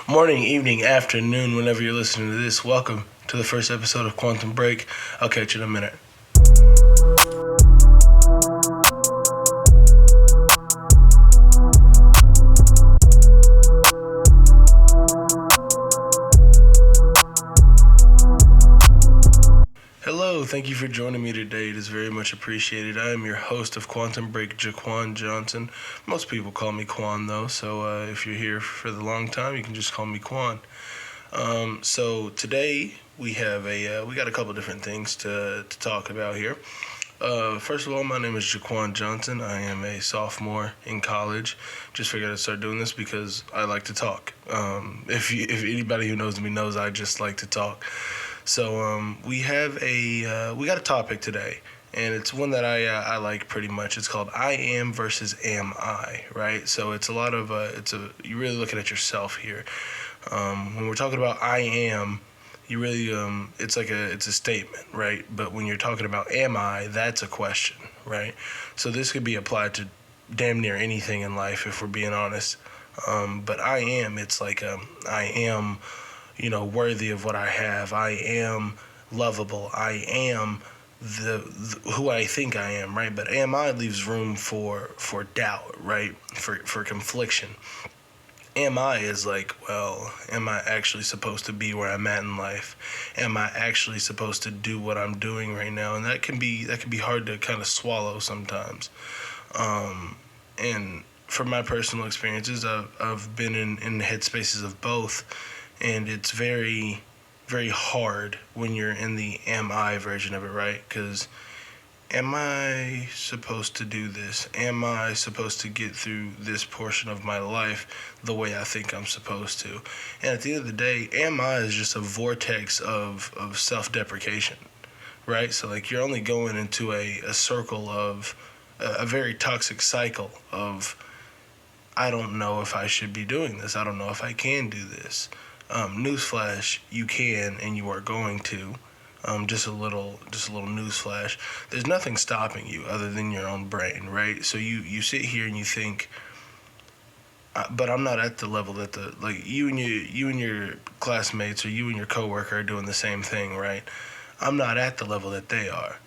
morning, evening, afternoon, whenever you're listening to this. Welcome to the first episode of Quantum Break. I'll catch you in a minute. Hello, thank you for joining me today. It is very much appreciated. I am your host of Quantum Break, Jaquan Johnson. Most people call me Quan, though, so if you're here for the long time, you can just call me Quan. So today we got a couple different things to talk about here. First of all, my name is Jaquan Johnson. I am a sophomore in college. Just figured I'd start doing this because I like to talk. If anybody who knows me knows I just like to talk. So we got a topic today, and it's one that I like pretty much. It's called "I Am versus Am I," right? So it's a lot of you're really looking at yourself here. When we're talking about "I am," you really it's a statement, right? But when you're talking about "Am I," that's a question, right? So this could be applied to damn near anything in life if we're being honest. But "I am," it's like I am worthy of what I have. I am lovable. I am the who I think I am, right? But am I leaves room for doubt, right? For confliction. Am I is like, well, am I actually supposed to be where I'm at in life? Am I actually supposed to do what I'm doing right now? And that can be hard to kind of swallow sometimes. And from my personal experiences, I've been in the headspaces of both, and it's very, very hard when you're in the am I version of it, right? Because am I supposed to do this? Am I supposed to get through this portion of my life the way I think I'm supposed to? And at the end of the day, am I is just a vortex of self-deprecation, right? So like you're only going into a circle of a very toxic cycle of I don't know if I should be doing this. I don't know if I can do this. Newsflash, you can and you are going to. Just a little newsflash. There's nothing stopping you other than your own brain, right? So you sit here and you think, but I'm not at the level that you and your classmates or you and your coworker are doing the same thing, right? I'm not at the level that they are.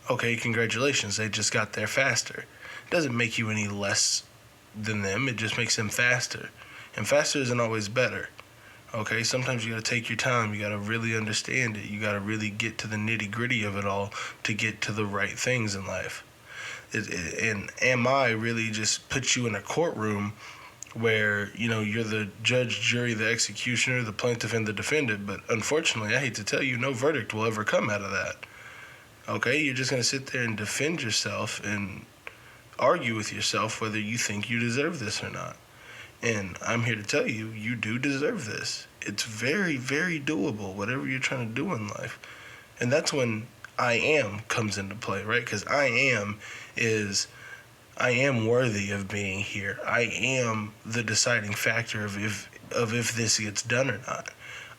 Okay, congratulations, they just got there faster. It doesn't make you any less than them. It just makes them faster, and faster isn't always better. Okay, sometimes you gotta take your time. You gotta really understand it. You gotta really get to the nitty gritty of it all to get to the right things in life. And am I really just puts you in a courtroom where you're the judge, jury, the executioner, the plaintiff, and the defendant. But unfortunately, I hate to tell you, no verdict will ever come out of that. Okay, you're just gonna sit there and defend yourself and argue with yourself whether you think you deserve this or not. And I'm here to tell you, you do deserve this. It's very, very doable, whatever you're trying to do in life. And that's when I am comes into play, right? Because I am worthy of being here. I am the deciding factor of if this gets done or not.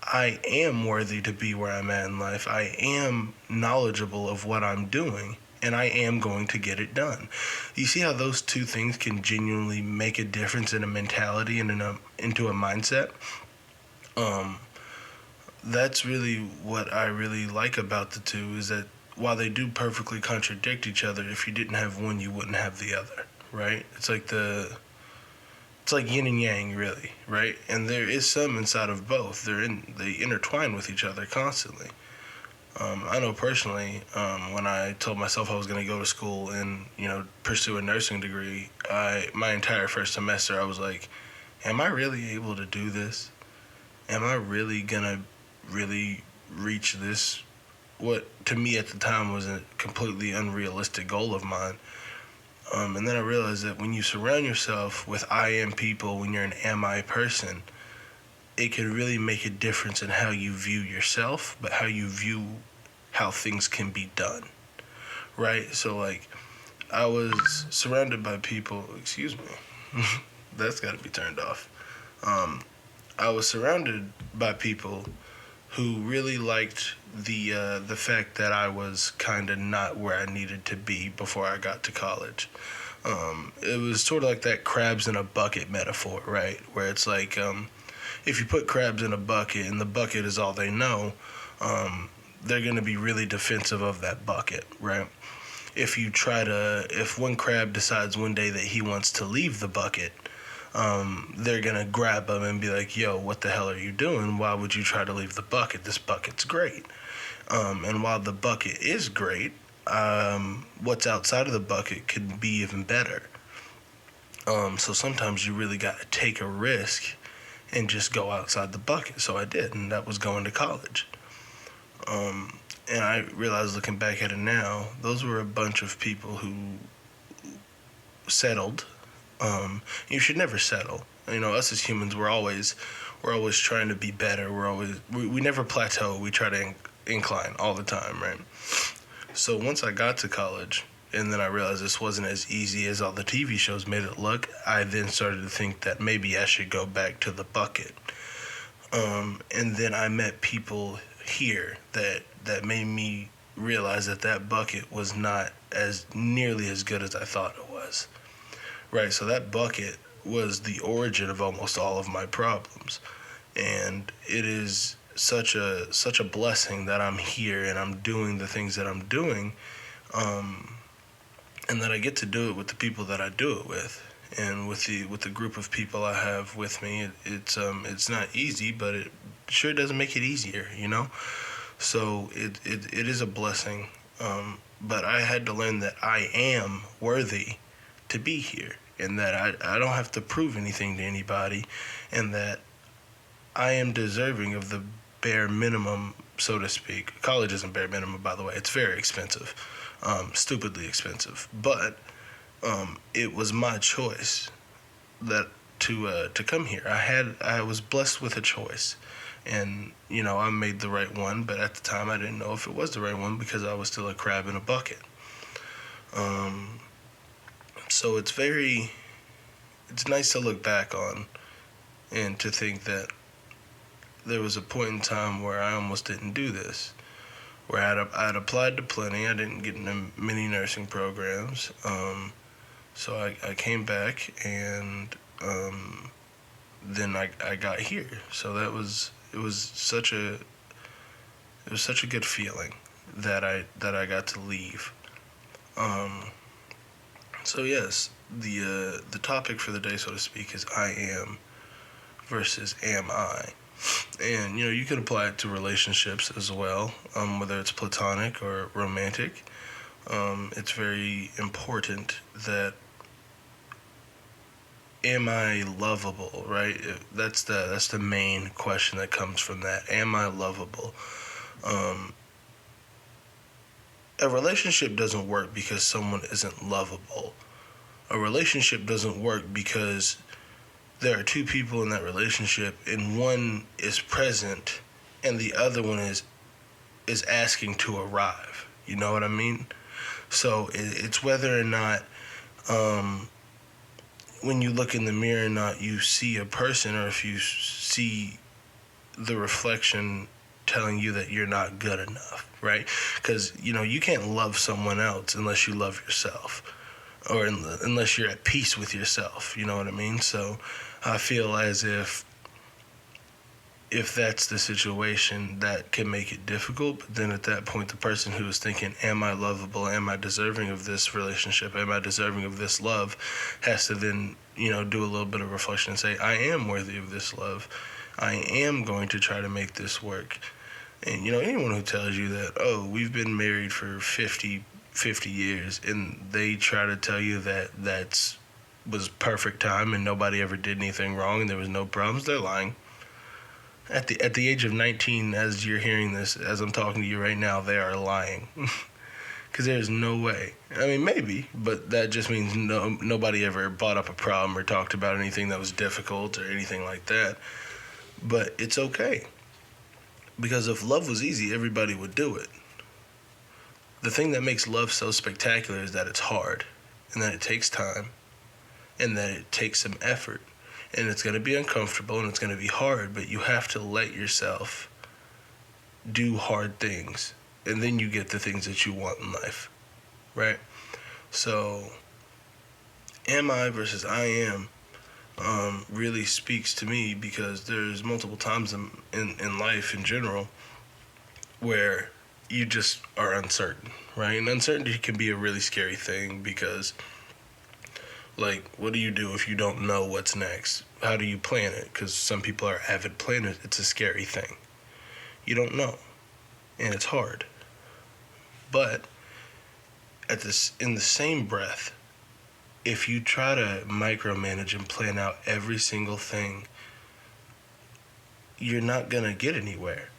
I am worthy to be where I'm at in life. I am knowledgeable of what I'm doing, and I am going to get it done. You see how those two things can genuinely make a difference in a mentality and into a mindset? That's really what I really like about the two, is that while they do perfectly contradict each other, if you didn't have one, you wouldn't have the other, right? It's like yin and yang, really, right? And there is some inside of both. They intertwine with each other constantly. I know personally, when I told myself I was going to go to school and pursue a nursing degree, my entire first semester I was like, am I really able to do this? Am I really gonna really reach this? What to me at the time was a completely unrealistic goal of mine. And then I realized that when you surround yourself with I am people, when you're an am I person, it can really make a difference in how you view yourself, but how you view how things can be done, right? So like, I was surrounded by people. Excuse me, that's got to be turned off. I was surrounded by people who really liked the fact that I was kind of not where I needed to be before I got to college. It was sort of like that crabs in a bucket metaphor, right? Where it's like, if you put crabs in a bucket and the bucket is all they know, they're going to be really defensive of that bucket, right? If one crab decides one day that he wants to leave the bucket, they're going to grab him and be like, yo, what the hell are you doing? Why would you try to leave the bucket? This bucket's great. And while the bucket is great, what's outside of the bucket could be even better. So sometimes you really got to take a risk and just go outside the bucket. So I did, and that was going to college. And I realized, looking back at it now, those were a bunch of people who settled. You should never settle. You know, us as humans, we're always trying to be better. We never plateau. We try to incline all the time, right? So once I got to college, and then I realized this wasn't as easy as all the TV shows made it look, I then started to think that maybe I should go back to the bucket. And then I met people here that made me realize that bucket was not as nearly as good as I thought it was. Right, so that bucket was the origin of almost all of my problems. And it is such a blessing that I'm here and I'm doing the things that I'm doing. And that I get to do it with the people that I do it with, and with the group of people I have with me. It's not easy, but it sure doesn't make it easier, you know. So it is a blessing. But I had to learn that I am worthy to be here, and that I don't have to prove anything to anybody, and that I am deserving of the bare minimum, so to speak. College isn't bare minimum, by the way. It's very expensive. Stupidly expensive, but it was my choice that to come here. I was blessed with a choice, and you know, I made the right one. But at the time, I didn't know if it was the right one because I was still a crab in a bucket. So it's nice to look back on, and to think that there was a point in time where I almost didn't do this. Where I'd applied to plenty. I didn't get into many nursing programs. So I came back, and then I got here. So it was such a good feeling that I got to leave. So yes, the topic for the day, so to speak, is I am versus am I. And, you know, you can apply it to relationships as well, whether it's platonic or romantic. It's very important that, am I lovable, right? That's the main question that comes from that. Am I lovable? A relationship doesn't work because someone isn't lovable. A relationship doesn't work because there are two people in that relationship, and one is present and the other one is asking to arrive. You know what I mean? So it's whether or not, when you look in the mirror or not, you see a person, or if you see the reflection telling you that you're not good enough, right? Because, you know, you can't love someone else unless you love yourself, or unless you're at peace with yourself. You know what I mean? So I feel as if that's the situation, that can make it difficult. But then at that point, the person who is thinking, am I lovable? Am I deserving of this relationship? Am I deserving of this love? Has to then, you know, do a little bit of reflection and say, I am worthy of this love. I am going to try to make this work. And, you know, anyone who tells you that, oh, we've been married for 50 years, and they try to tell you that was perfect time and nobody ever did anything wrong and there was no problems, they're lying. At the age of 19, as you're hearing this, as I'm talking to you right now, they are lying. Because there's no way. I mean, maybe, but that just means nobody ever brought up a problem or talked about anything that was difficult or anything like that. But it's okay. Because if love was easy, everybody would do it. The thing that makes love so spectacular is that it's hard, and that it takes time, and that it takes some effort. And it's going to be uncomfortable, and it's going to be hard, but you have to let yourself do hard things, and then you get the things that you want in life, right? So, am I versus I am. really speaks to me, because there's multiple times in life in general where you just are uncertain, right? And uncertainty can be a really scary thing, because, like, what do you do if you don't know what's next? How do you plan it? Because some people are avid planners. It's a scary thing. You don't know, and it's hard. But in the same breath, if you try to micromanage and plan out every single thing, you're not gonna get anywhere.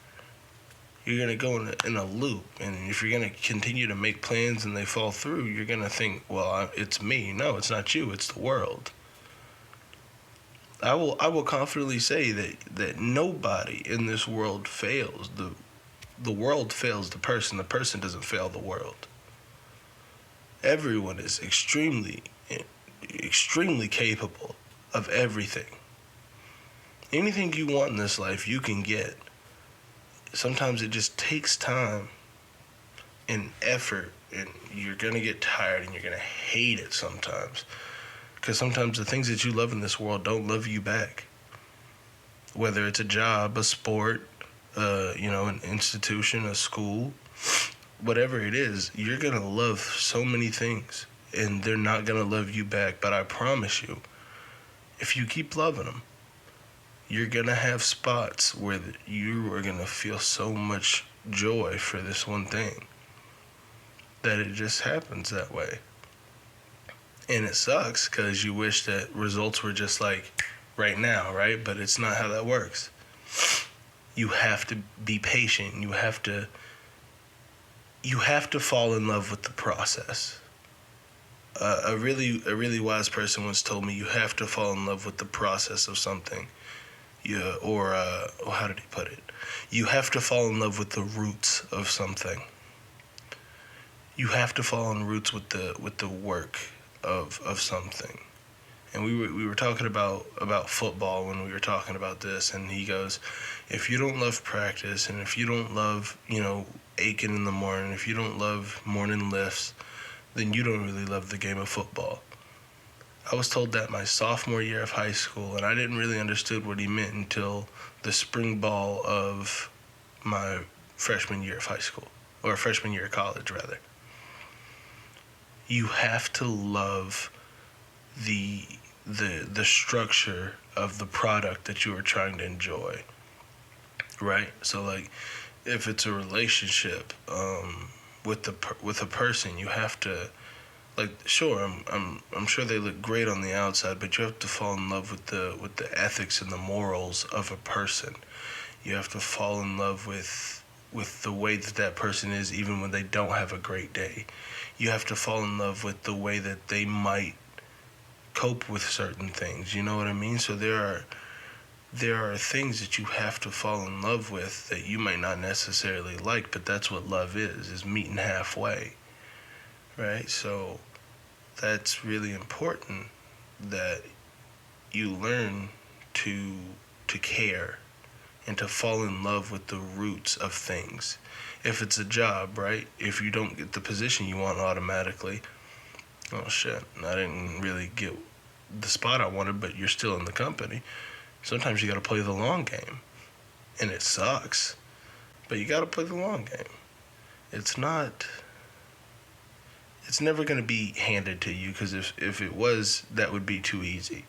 You're gonna go in a loop, and if you're gonna continue to make plans and they fall through, you're gonna think, well, it's me. No, it's not you. It's the world. I will confidently say that nobody in this world fails. The world fails the person. The person doesn't fail the world. Everyone is extremely capable of everything. Anything you want in this life, you can get. Sometimes it just takes time and effort, and you're going to get tired and you're going to hate it sometimes. Because sometimes the things that you love in this world don't love you back. Whether it's a job, a sport, an institution, a school, whatever it is, you're going to love so many things, and they're not going to love you back. But I promise you, if you keep loving them, you're going to have spots where you are going to feel so much joy for this one thing that it just happens that way. And it sucks, because you wish that results were just like right now, right? But it's not how that works. You have to be patient. You have to fall in love with the process. A really wise person once told me, you have to fall in love with the process of something. Yeah, or how did he put it? You have to fall in love with the roots of something. You have to fall in roots with the work of something. And we were talking about football when we were talking about this, and he goes, if you don't love practice, and if you don't love, aching in the morning, if you don't love morning lifts, then you don't really love the game of football. I was told that my sophomore year of high school, and I didn't really understand what he meant until the spring ball of my freshman year of high school, or freshman year of college, rather. You have to love the structure of the product that you are trying to enjoy, right? So, like, if it's a relationship with a person, you have to, like, sure, I'm sure they look great on the outside, but you have to fall in love with the ethics and the morals of a person. You have to fall in love with the way that person is, even when they don't have a great day. You have to fall in love with the way that they might cope with certain things. You know what I mean? So there are things that you have to fall in love with that you might not necessarily like, but that's what love is meeting halfway, right? So that's really important, that you learn to care and to fall in love with the roots of things. If it's a job, right? If you don't get the position you want automatically, oh shit, I didn't really get the spot I wanted, but you're still in the company. Sometimes you got to play the long game, and it sucks, but you got to play the long game. It's never going to be handed to you, because if it was, that would be too easy.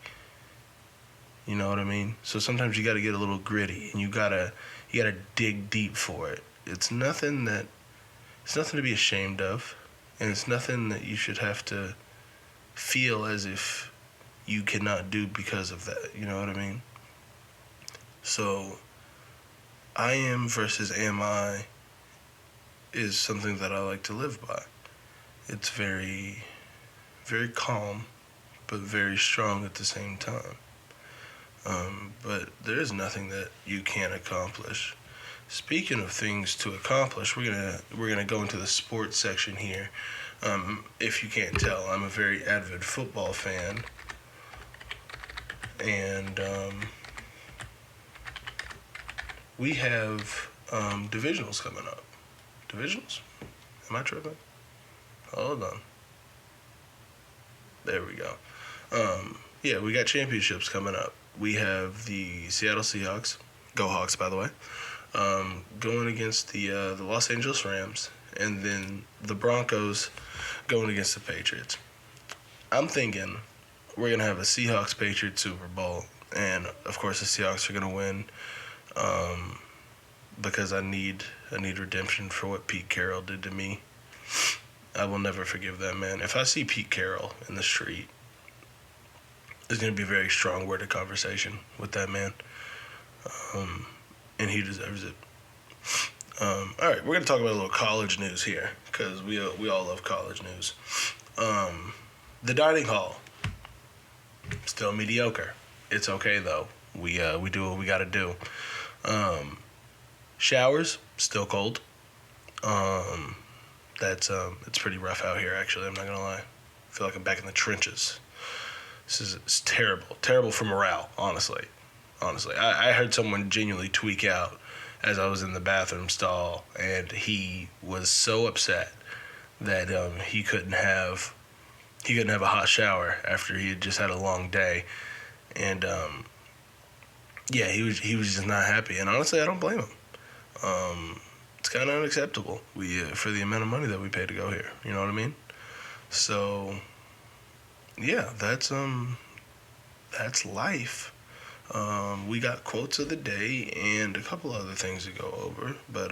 You know what I mean? So sometimes you got to get a little gritty, and you got to dig deep for it. It's nothing to be ashamed of, and it's nothing that you should have to feel as if you cannot do because of that. You know what I mean? So, I am versus am I is something that I like to live by. It's very, very calm, but very strong at the same time. But there is nothing that you can't accomplish. Speaking of things to accomplish, we're gonna go into the sports section here. If you can't tell, I'm a very avid football fan, and we have divisionals coming up. Divisionals? Am I tripping? Hold on. There we go. Yeah, we got championships coming up. We have the Seattle Seahawks, go Hawks, by the way, going against the Los Angeles Rams, and then the Broncos going against the Patriots. I'm thinking we're gonna have a Seahawks Patriots Super Bowl, and of course the Seahawks are gonna win, because I need redemption for what Pete Carroll did to me. I will never forgive that man. If I see Pete Carroll in the street, there's gonna be a very strong worded conversation with that man, and he deserves it. All right, we're gonna talk about a little college news here because we all love college news. The dining hall still mediocre. It's okay though. We do what we gotta do. Showers still cold. It's pretty rough out here actually. I'm not gonna lie. I feel like I'm back in the trenches. It's terrible for morale. Honestly. I heard someone genuinely tweak out as I was in the bathroom stall, and he was so upset that he couldn't have a hot shower after he had just had a long day, and yeah, he was just not happy, and honestly, I don't blame him. It's kind of unacceptable. For the amount of money that we pay to go here, you know what I mean? So yeah, that's life. We got quotes of the day and a couple other things to go over. But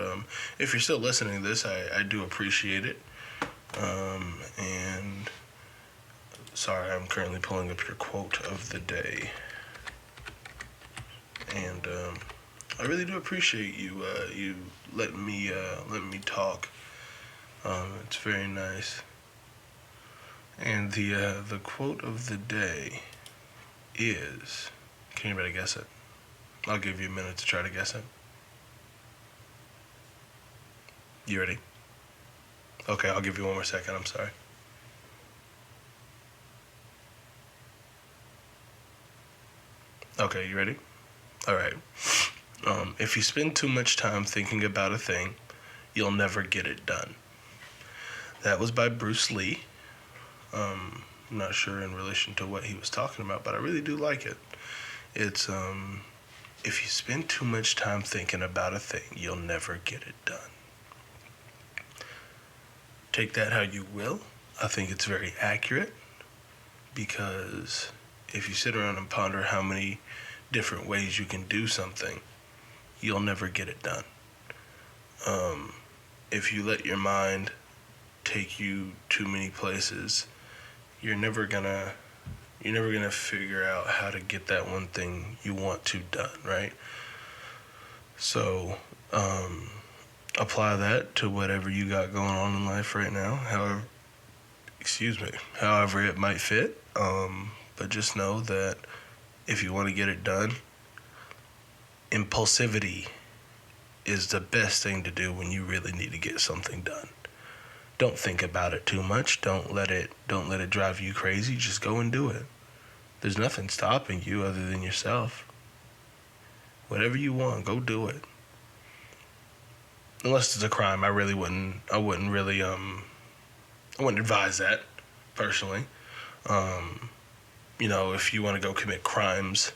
if you're still listening to this, I do appreciate it. And sorry, I'm currently pulling up your quote of the day. And I really do appreciate you letting me talk. It's very nice. And the quote of the day is, can anybody guess it? I'll give you a minute to try to guess it. You ready? Okay, I'll give you one more second. I'm sorry. Okay, you ready? All right. If you spend too much time thinking about a thing, you'll never get it done. That was by Bruce Lee. I'm not sure in relation to what he was talking about, but I really do like it. It's if you spend too much time thinking about a thing, you'll never get it done. Take that how you will. I think it's very accurate, because if you sit around and ponder how many different ways you can do something, you'll never get it done. If you let your mind take you too many places, you're never gonna figure out how to get that one thing you want to done, right? So apply that to whatever you got going on in life right now, however it might fit. But just know that if you want to get it done, impulsivity is the best thing to do when you really need to get something done. Don't think about it too much. Don't let it drive you crazy. Just go and do it. There's nothing stopping you other than yourself. Whatever you want, go do it. Unless it's a crime, I wouldn't advise that personally. If you want to go commit crimes,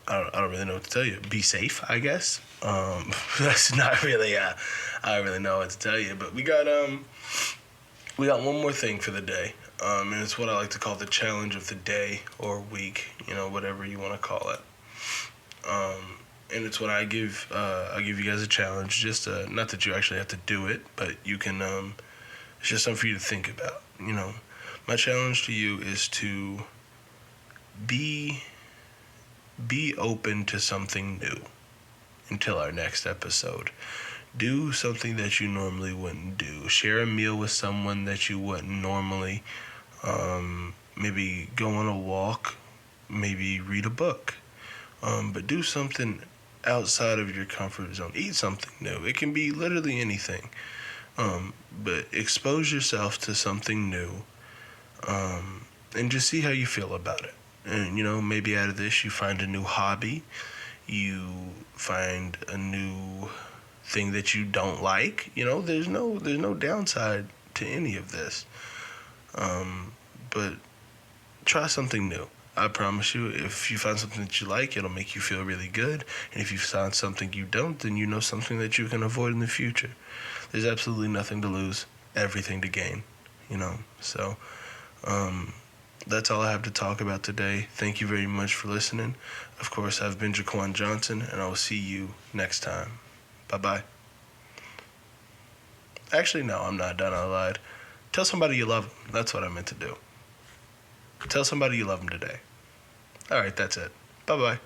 I don't really know what to tell you. Be safe, I guess. That's not really. I don't really know what to tell you. But we got one more thing for the day, and it's what I like to call the challenge of the day or week. Whatever you want to call it. And it's what I give. I give you guys a challenge. Just not that you actually have to do it, but you can. It's just something for you to think about. My challenge to you is to be open to something new until our next episode. Do something that you normally wouldn't do. Share a meal with someone that you wouldn't normally. Maybe go on a walk. Maybe read a book. But do something outside of your comfort zone. Eat something new. It can be literally anything. But expose yourself to something new. And just see how you feel about it. And, maybe out of this you find a new hobby. You find a new thing that you don't like. There's no downside to any of this. But try something new. I promise you, if you find something that you like, it'll make you feel really good. And if you find something you don't, then you know something that you can avoid in the future. There's absolutely nothing to lose, everything to gain, you know. So, that's all I have to talk about today. Thank you very much for listening. Of course, I've been Jaquan Johnson, and I will see you next time. Bye-bye. Actually, no, I'm not done. I lied. Tell somebody you love them. That's what I meant to do. Tell somebody you love them today. All right, that's it. Bye-bye.